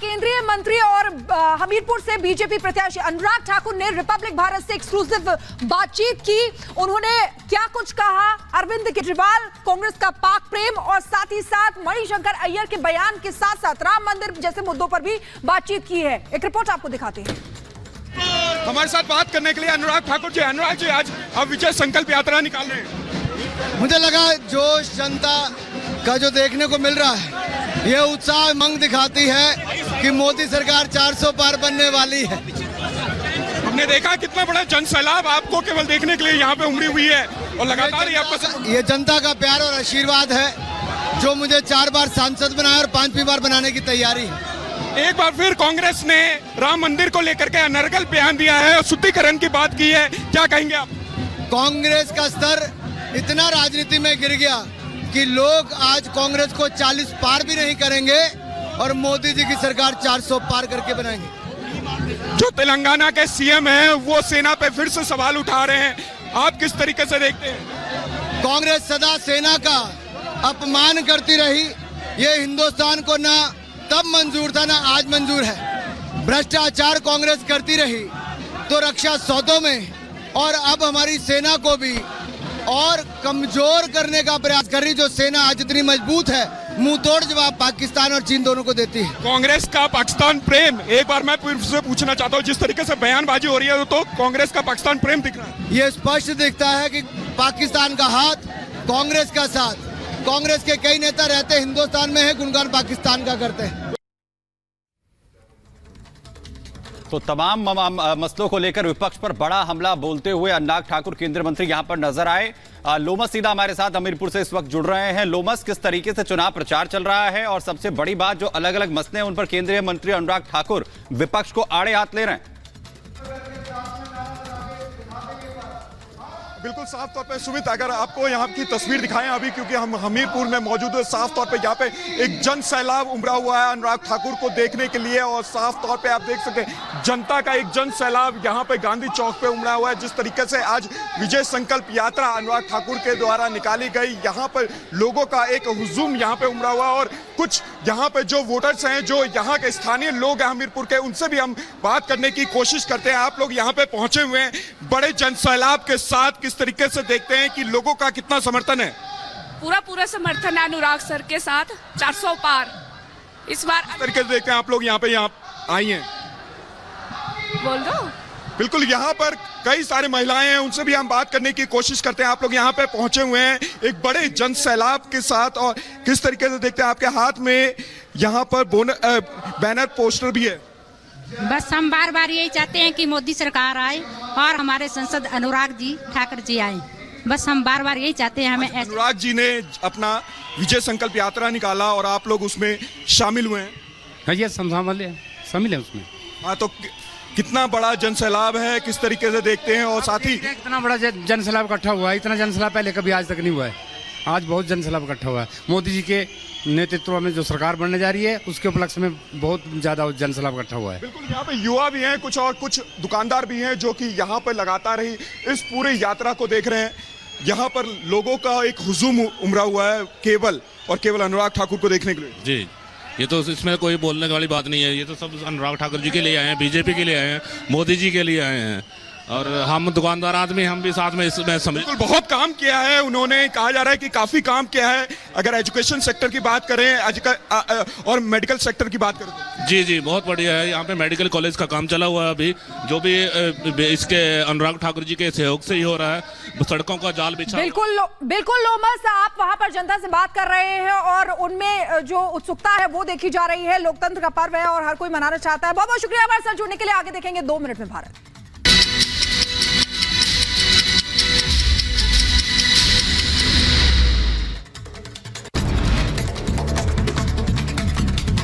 केंद्रीय मंत्री और हमीरपुर से बीजेपी प्रत्याशी अनुराग ठाकुर ने रिपब्लिक भारत से एक्सक्लूसिव बातचीत की। उन्होंने क्या कुछ कहा, अरविंद केजरीवाल, कांग्रेस का पाक प्रेम और साथ ही साथ मणिशंकर अय्यर के बयान के साथ साथ राम मंदिर जैसे मुद्दों पर भी बातचीत की है। एक रिपोर्ट आपको दिखाते हैं। हमारे साथ बात करने के लिए अनुराग ठाकुर जी। अनुराग जी, आज आप विजय संकल्प यात्रा निकाल रहे हैं। मुझे लगा जोश जनता का जो देखने को मिल रहा है, ये उत्साह उमंग दिखाती है कि मोदी सरकार 400 पार बनने वाली है। हमने देखा कितना बड़ा जन सैलाब आपको केवल देखने के लिए यहाँ पे उमड़ी हुई है और लगातार ये जनता का प्यार और आशीर्वाद है जो मुझे 4 बार सांसद बनाया और 5वीं बार बनाने की तैयारी है। एक बार फिर कांग्रेस ने राम मंदिर को लेकर के अनर्गल बयान दिया है और शुद्धिकरण की बात की है, क्या कहेंगे आप? कांग्रेस का स्तर इतना राजनीति में गिर गया कि लोग आज कांग्रेस को 40 पार भी नहीं करेंगे और मोदी जी की सरकार 400 पार करके बनाएंगे। जो तेलंगाना के सीएम हैं वो सेना पे फिर से सवाल उठा रहे हैं, आप किस तरीके से देखते हैं? कांग्रेस सदा सेना का अपमान करती रही। ये हिंदुस्तान को ना तब मंजूर था ना आज मंजूर है। भ्रष्टाचार कांग्रेस करती रही तो रक्षा सौदों में और अब हमारी सेना को भी और कमजोर करने का प्रयास कर रही। जो सेना आज इतनी मजबूत है, मुंह तोड़ जवाब पाकिस्तान और चीन दोनों को देती है। कांग्रेस का पाकिस्तान प्रेम, एक बार मैं फिर से पूछना चाहता हूँ, जिस तरीके से बयानबाजी हो रही है तो कांग्रेस का पाकिस्तान प्रेम दिख रहा है। ये स्पष्ट दिखता है कि पाकिस्तान का हाथ कांग्रेस का साथ। कांग्रेस के कई नेता रहते हिंदुस्तान में है, गुणगान पाकिस्तान का करते हैं। तो तमाम मसलों को लेकर विपक्ष पर बड़ा हमला बोलते हुए अनुराग ठाकुर केंद्रीय मंत्री यहां पर नजर आए। लोमस सीधा हमारे साथ हमीरपुर से इस वक्त जुड़ रहे हैं। लोमस, किस तरीके से चुनाव प्रचार चल रहा है और सबसे बड़ी बात जो अलग अलग मसले हैं उन पर केंद्रीय मंत्री अनुराग ठाकुर विपक्ष को आड़े हाथ ले रहे हैं? बिल्कुल साफ तौर पे सुमित, अगर आपको यहाँ की तस्वीर दिखाएं अभी, क्योंकि हम हमीरपुर में मौजूद है, साफ तौर पे यहाँ पे एक जन सैलाब उमड़ा हुआ है अनुराग ठाकुर को देखने के लिए और साफ तौर पे आप देख सकते हैं जनता का एक जन सैलाब यहाँ पे गांधी चौक पे उमड़ा हुआ है। जिस तरीके से आज विजय संकल्प यात्रा अनुराग ठाकुर के द्वारा निकाली गई, यहाँ पर लोगों का एक हुजूम यहाँ पे उमड़ा हुआ और कुछ यहाँ पे जो वोटर्स हैं, जो यहाँ के स्थानीय लोग हैं हमीरपुर के, उनसे भी हम बात करने की कोशिश करते हैं। आप लोग यहाँ पे पहुंचे हुए हैं बड़े जन सैलाब के साथ, किस तरीके से देखते हैं कि लोगों का कितना समर्थन है? पूरा समर्थन है अनुराग सर के साथ, 400 पार इस बार। किस तरीके से देखते हैं आप लोग यहाँ आई हैं? बोल दो। बिल्कुल, यहाँ पर कई सारे महिलाएं हैं, उनसे भी हम बात करने की कोशिश करते हैं। आप लोग यहाँ पे पहुंचे हुए हैं एक बड़े जन सैलाब के साथ और किस तरीके से देखते हैं आपके हाथ में यहाँ पर बैनर पोस्टर भी है? बस हम बार बार यही चाहते हैं कि मोदी सरकार आए और हमारे सांसद अनुराग जी ठाकुर जी आए। बस हम बार बार यही चाहते हैं। हमें अनुराग जी ने अपना विजय संकल्प यात्रा निकाला और आप लोग उसमें शामिल हुए हैं? ये शामिल है उसमें। हाँ, तो कितना बड़ा जन सैलाब है, किस तरीके से देखते हैं? और साथ ही इतना बड़ा जन सैलाब इकट्ठा हुआ है, इतना जन सैलाब पहले कभी आज तक नहीं हुआ है। आज बहुत जन सैलाब इकट्ठा हुआ है। मोदी जी के नेतृत्व में जो सरकार बनने जा रही है उसके उपलक्ष्य में बहुत ज्यादा जन सैलाब इकट्ठा हुआ है। बिल्कुल, यहाँ पे युवा भी हैं कुछ और कुछ दुकानदार भी हैं जो कि यहाँ पर लगातार ही इस पूरे यात्रा को देख रहे हैं। यहाँ पर लोगों का एक हुजूम उमड़ा हुआ है केवल और केवल अनुराग ठाकुर को देखने के लिए। जी, ये तो इसमें कोई बोलने वाली बात नहीं है। ये तो सब अनुराग ठाकुर जी के लिए आए हैं, बीजेपी के लिए आए हैं, मोदी जी के लिए आए हैं और हम दुकानदार आदमी हम भी साथ में इसमें समझ। बहुत काम किया है उन्होंने, कहा जा रहा है कि काफी काम किया है। अगर एजुकेशन सेक्टर की बात करें और मेडिकल सेक्टर की बात करें, जी बहुत बढ़िया है। यहाँ पे मेडिकल कॉलेज का काम चला हुआ है अभी, जो भी इसके अनुराग ठाकुर जी के सहयोग से ही हो रहा है। सड़कों का जाल बिछा। बिल्कुल लोमस, आप वहां पर जनता से बात कर रहे हैं और उनमें जो उत्सुकता है वो देखी जा रही है। लोकतंत्र का पर्व है और हर कोई मनाना चाहता है। बहुत बहुत शुक्रिया हमारे साथ जुड़ने के लिए। आगे देखेंगे 2 मिनट में भारत।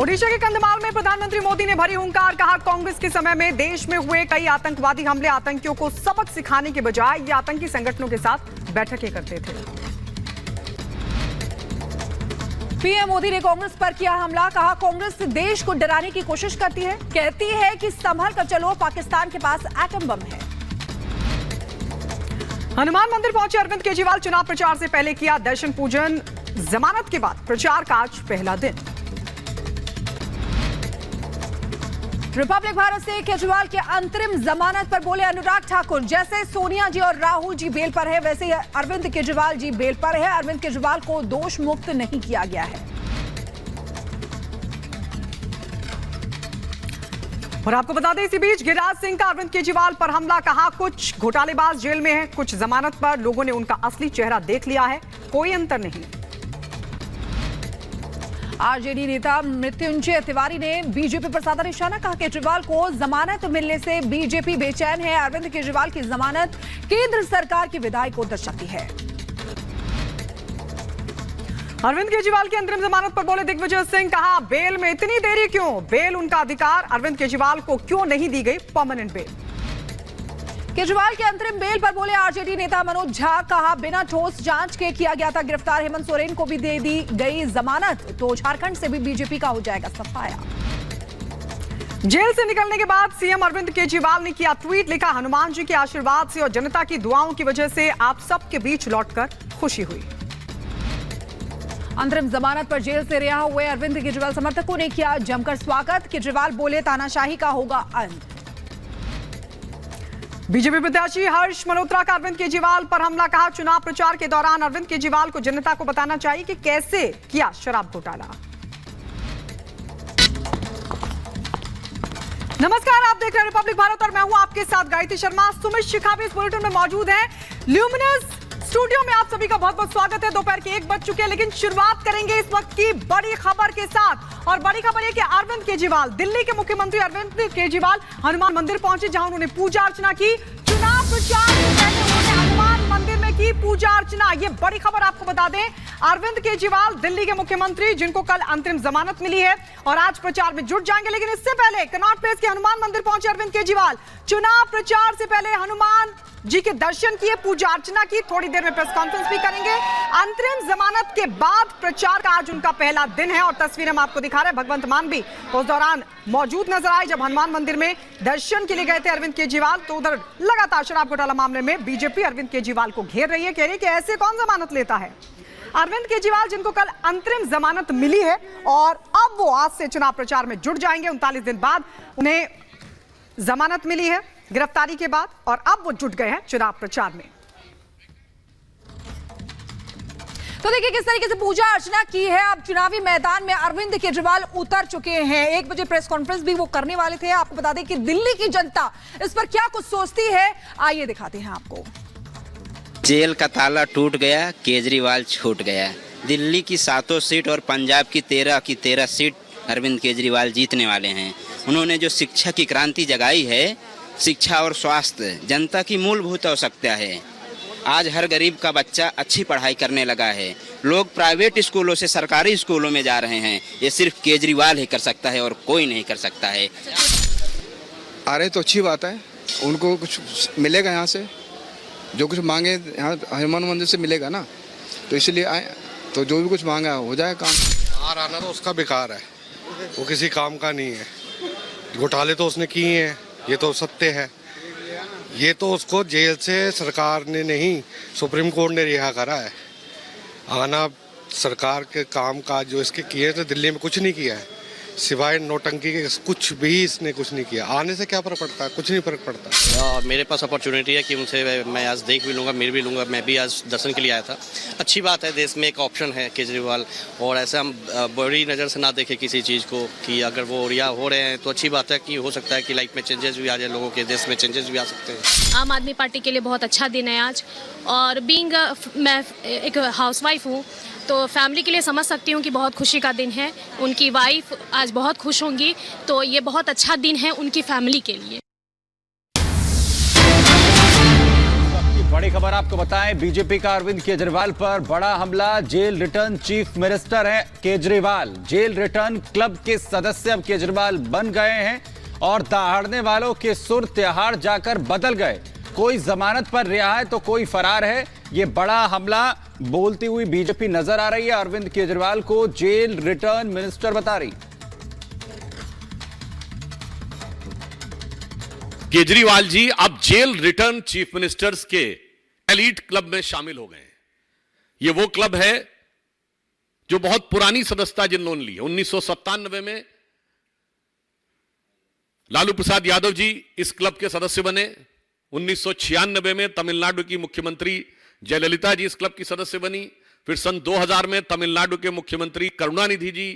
ओडिशा के कंधमाल में प्रधानमंत्री मोदी ने भरी हुंकार, कहा कांग्रेस के समय में देश में हुए कई आतंकवादी हमले आतंकियों को सबक सिखाने के बजाय ये आतंकी संगठनों के साथ बैठकें करते थे। पीएम मोदी ने कांग्रेस पर किया हमला, कहा कांग्रेस देश को डराने की कोशिश करती है, कहती है कि संभल कर चलो, पाकिस्तान के पास एटम बम है। हनुमान मंदिर पहुंचे अरविंद केजरीवाल, चुनाव प्रचार से पहले किया दर्शन पूजन। जमानत के बाद प्रचार का आज पहला दिन। रिपब्लिक भारत से केजरीवाल के अंतरिम जमानत पर बोले अनुराग ठाकुर, जैसे सोनिया जी और राहुल जी बेल पर है वैसे ही अरविंद केजरीवाल जी बेल पर है। अरविंद केजरीवाल को दोष मुक्त नहीं किया गया है। और आपको बता दें इसी बीच गिरिराज सिंह का अरविंद केजरीवाल पर हमला, कहा कुछ घोटालेबाज जेल में हैं, कुछ जमानत पर, लोगों ने उनका असली चेहरा देख लिया है, कोई अंतर नहीं। आरजेडी नेता मृत्युंजय तिवारी ने बीजेपी पर साधा निशाना, कहा केजरीवाल को जमानत मिलने से बीजेपी बेचैन है। अरविंद केजरीवाल की जमानत केंद्र सरकार की विधायक को दर्शाती है। अरविंद केजरीवाल की अंतरिम जमानत पर बोले दिग्विजय सिंह, कहा बेल में इतनी देरी क्यों, बेल उनका अधिकार, अरविंद केजरीवाल को क्यों नहीं दी गई परमानेंट बेल। केजरीवाल के अंतरिम बेल पर बोले आरजेडी नेता मनोज झा, कहा बिना ठोस जांच के किया गया था गिरफ्तार। हेमंत सोरेन को भी दे दी गई जमानत तो झारखंड से भी बीजेपी का हो जाएगा सफाया। जेल से निकलने के बाद सीएम अरविंद केजरीवाल ने किया ट्वीट, लिखा हनुमान जी के आशीर्वाद से और जनता की दुआओं की वजह से आप सबके बीच लौटकर खुशी हुई। अंतरिम जमानत पर जेल से रिहा हुए अरविंद केजरीवाल समर्थकों ने किया जमकर स्वागत। केजरीवाल बोले तानाशाही का होगा अंत। बीजेपी प्रत्याशी हर्ष मल्होत्रा का अरविंद केजरीवाल पर हमला, कहा चुनाव प्रचार के दौरान अरविंद केजरीवाल को जनता को बताना चाहिए कि कैसे किया शराब घोटाला। नमस्कार, आप देख रहे हैं रिपब्लिक भारत और मैं हूं आपके साथ गायत्री शर्मा। सुमित शिखा भी इस बुलेटिन में मौजूद हैं। ल्यूमिनस स्टूडियो में आप सभी का बहुत बहुत स्वागत है। दोपहर के 1 बज चुके हैं, लेकिन शुरुआत करेंगे इस वक्त की बड़ी खबर के साथ। और बड़ी खबर है कि अरविंद केजरीवाल, दिल्ली के मुख्यमंत्री अरविंद केजरीवाल हनुमान मंदिर पहुंचे, जहां उन्होंने पूजा अर्चना की। चुनाव प्रचार से पहले उन्होंने हनुमान मंदिर में की पूजा अर्चना। ये बड़ी खबर आपको बता दें, अरविंद केजरीवाल दिल्ली के मुख्यमंत्री, जिनको कल अंतरिम जमानत मिली है और आज प्रचार में जुट जाएंगे। लेकिन इससे पहले कनॉट प्लेस के हनुमान मंदिर पहुंचे अरविंद केजरीवाल। चुनाव प्रचार से पहले हनुमान जी के दर्शन किए, पूजा अर्चना की। थोड़ी देर में प्रेस कॉन्फ्रेंस भी करेंगे। अंतरिम जमानत के बाद प्रचार का आज उनका पहला दिन है और तस्वीरें हम आपको दिखा रहे हैं। भगवंत मान भी उस दौरान मौजूद नजर आए जब हनुमान मंदिर में दर्शन के लिए गए थे अरविंद केजरीवाल। तो उधर लगातार शराब घोटाला मामले में बीजेपी अरविंद केजरीवाल को घेर रही है, कह रही है कि ऐसे कौन जमानत लेता है। अरविंद केजरीवाल जिनको कल अंतरिम जमानत मिली है और अब वो आज से चुनाव प्रचार में जुट जाएंगे। 39 दिन बाद उन्हें जमानत मिली है गिरफ्तारी के बाद और अब वो जुट गए हैं चुनाव प्रचार में। तो देखिए किस तरीके से पूजा अर्चना की है। अब चुनावी मैदान में अरविंद केजरीवाल उतर चुके हैं। 1 बजे प्रेस कॉन्फ्रेंस भी वो करने वाले थे। आपको बता दें कि दिल्ली की जनता इस पर क्या कुछ सोचती है, आइए दिखाते हैं आपको। जेल का ताला टूट गया, केजरीवाल छूट गया। दिल्ली की 7 सीट और पंजाब की 13 सीट अरविंद केजरीवाल जीतने वाले हैं। उन्होंने जो शिक्षा की क्रांति जगाई है, शिक्षा और स्वास्थ्य जनता की मूलभूत आवश्यकता है। आज हर गरीब का बच्चा अच्छी पढ़ाई करने लगा है। लोग प्राइवेट स्कूलों से सरकारी स्कूलों में जा रहे हैं। ये सिर्फ केजरीवाल ही कर सकता है और कोई नहीं कर सकता है। आ रहे तो अच्छी बात है, उनको कुछ मिलेगा यहाँ से, जो कुछ मांगे यहाँ हनुमान मंदिर से मिलेगा ना, तो इसलिए आए। तो जो भी कुछ मांगा हो जाए काम। बाहर आना तो उसका बेकार है, वो किसी काम का नहीं है। घोटाले तो उसने किए हैं, ये तो सत्य है। ये तो उसको जेल से सरकार ने नहीं, सुप्रीम कोर्ट ने रिहा करा है। आना सरकार के काम काज जो इसके किए तो दिल्ली में कुछ नहीं किया है, सिवाय नोटंकी के कुछ भी इसने कुछ नहीं किया। आने से क्या फर्क पड़ता है, कुछ नहीं फर्क पड़ता। मेरे पास अपॉर्चुनिटी है कि उनसे मैं आज देख भी लूँगा, मिल भी लूँगा। मैं भी आज दर्शन के लिए आया था। अच्छी बात है, देश में एक ऑप्शन है केजरीवाल, और ऐसे हम बड़ी नज़र से ना देखें किसी चीज़ को कि अगर वो रिहा हो रहे हैं तो अच्छी बात है कि हो सकता है कि लाइफ में चेंजेस भी आ जाए, लोगों के देश में चेंजेस भी आ सकते हैं। आम आदमी पार्टी के लिए बहुत अच्छा दिन है आज, और बीइंग मैं एक हाउसवाइफ हूँ तो फैमिली के लिए समझ सकती हूँ कि बहुत खुशी का दिन है। उनकी वाइफ आज बहुत खुश होंगी, तो ये बहुत अच्छा दिन है उनकी फैमिली के लिए। बड़ी खबर आपको बताएं, बीजेपी का अरविंद केजरीवाल पर बड़ा हमला। जेल रिटर्न चीफ मिनिस्टर हैं केजरीवाल। जेल रिटर्न क्लब के सदस्य अब केजरीवाल बन गए हैं और दहाड़ने वालों के सुर त्योहार जाकर बदल गए। कोई जमानत पर रिहा है तो कोई फरार है। ये बड़ा हमला बोलती हुई बीजेपी नजर आ रही है। अरविंद केजरीवाल को जेल रिटर्न मिनिस्टर बता रही। केजरीवाल जी अब जेल रिटर्न चीफ मिनिस्टर्स के एलीट क्लब में शामिल हो गए हैं। ये वो क्लब है जो बहुत पुरानी सदस्यता जिन लोगों ने ली है। 1997 में लालू प्रसाद यादव जी इस क्लब के सदस्य बने। 1996 में तमिलनाडु की मुख्यमंत्री जयललिता जी इस क्लब की सदस्य बनी। फिर सन 2000 में तमिलनाडु के मुख्यमंत्री करुणानिधि जी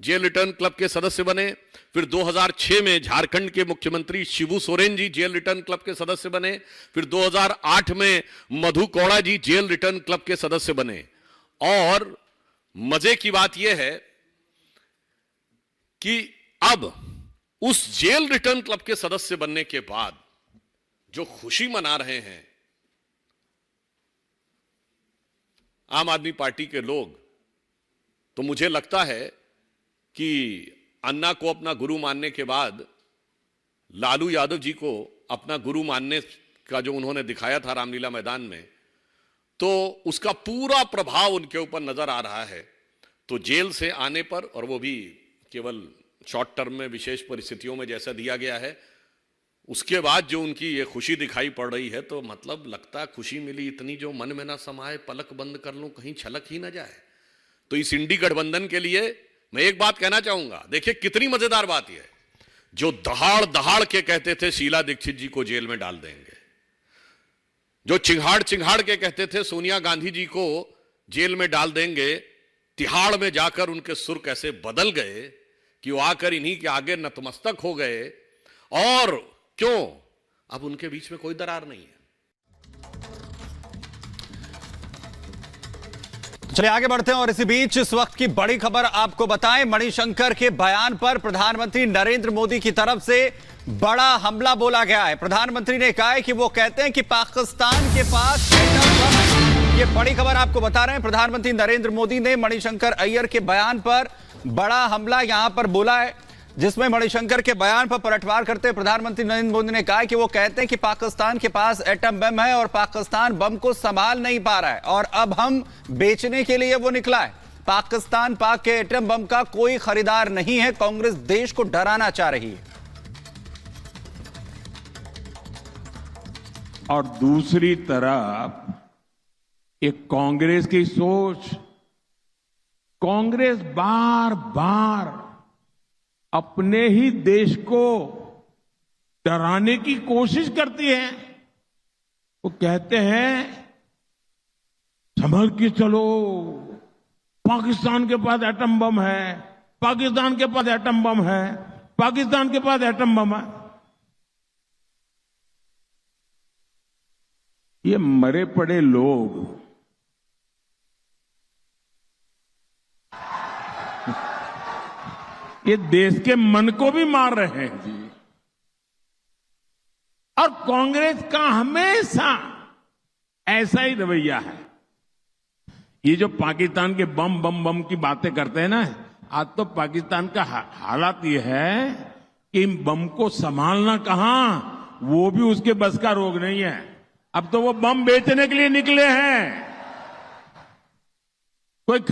जेल रिटर्न क्लब के सदस्य बने। फिर 2006 में झारखंड के मुख्यमंत्री Shibu Soren ji jail return club के सदस्य बने। फिर 2008 में मधु कौड़ा जी जेल रिटर्न क्लब के सदस्य बने। और मजे की बात यह है कि अब उस जेल रिटर्न क्लब के सदस्य बनने के बाद जो खुशी मना रहे हैं आम आदमी पार्टी के लोग, तो मुझे लगता है कि अन्ना को अपना गुरु मानने के बाद लालू यादव जी को अपना गुरु मानने का जो उन्होंने दिखाया था रामलीला मैदान में, तो उसका पूरा प्रभाव उनके ऊपर नजर आ रहा है। तो जेल से आने पर, और वो भी केवल शॉर्ट टर्म में विशेष परिस्थितियों में जैसा दिया गया है, उसके बाद जो उनकी ये खुशी दिखाई पड़ रही है, तो मतलब लगता खुशी मिली इतनी जो मन में ना समाए, पलक बंद कर लूं कहीं छलक ही ना जाए। तो इस इंडी गठबंधन के लिए मैं एक बात कहना चाहूंगा, देखिए कितनी मजेदार बात यह है, जो दहाड़ दहाड़ के कहते थे शीला दीक्षित जी को जेल में डाल देंगे, जो चिंगाड़ चिंगाड़ के कहते थे सोनिया गांधी जी को जेल में डाल देंगे, तिहाड़ में जाकर उनके सुर कैसे बदल गए कि वो आकर इन्हीं के आगे नतमस्तक हो गए। और क्यों? अब उनके बीच में कोई दरार नहीं है। चलिए आगे बढ़ते हैं और इसी बीच इस वक्त की बड़ी खबर आपको बताएं। मणिशंकर के बयान पर प्रधानमंत्री नरेंद्र मोदी की तरफ से बड़ा हमला बोला गया है। प्रधानमंत्री ने कहा है कि वो कहते हैं कि पाकिस्तान के पास एटम बम। ये बड़ी खबर आपको बता रहे हैं। प्रधानमंत्री नरेंद्र मोदी ने मणिशंकर अय्यर के बयान पर बड़ा हमला यहां पर बोला है, जिसमें मणिशंकर के बयान पर पलटवार करते हुए प्रधानमंत्री नरेंद्र मोदी ने कहा कि वो कहते हैं कि पाकिस्तान के पास एटम बम है और पाकिस्तान बम को संभाल नहीं पा रहा है और अब हम बेचने के लिए वो निकला है। पाकिस्तान पाक के एटम बम का कोई खरीदार नहीं है। कांग्रेस देश को डराना चाह रही है। और दूसरी तरफ एक कांग्रेस की सोच, कांग्रेस बार बार अपने ही देश को डराने की कोशिश करती है। वो कहते हैं संभल के चलो, पाकिस्तान के पास एटम बम है, पाकिस्तान के पास एटम बम है, पाकिस्तान के पास एटम बम है। ये मरे पड़े लोग ये देश के मन को भी मार रहे हैं जी। और कांग्रेस का हमेशा ऐसा ही रवैया है। ये जो पाकिस्तान के बम बम बम की बातें करते हैं ना, आज तो पाकिस्तान का हालात ये है कि इन बम को संभालना कहां, वो भी उसके बस का रोग नहीं है। अब तो वो बम बेचने के लिए निकले हैं।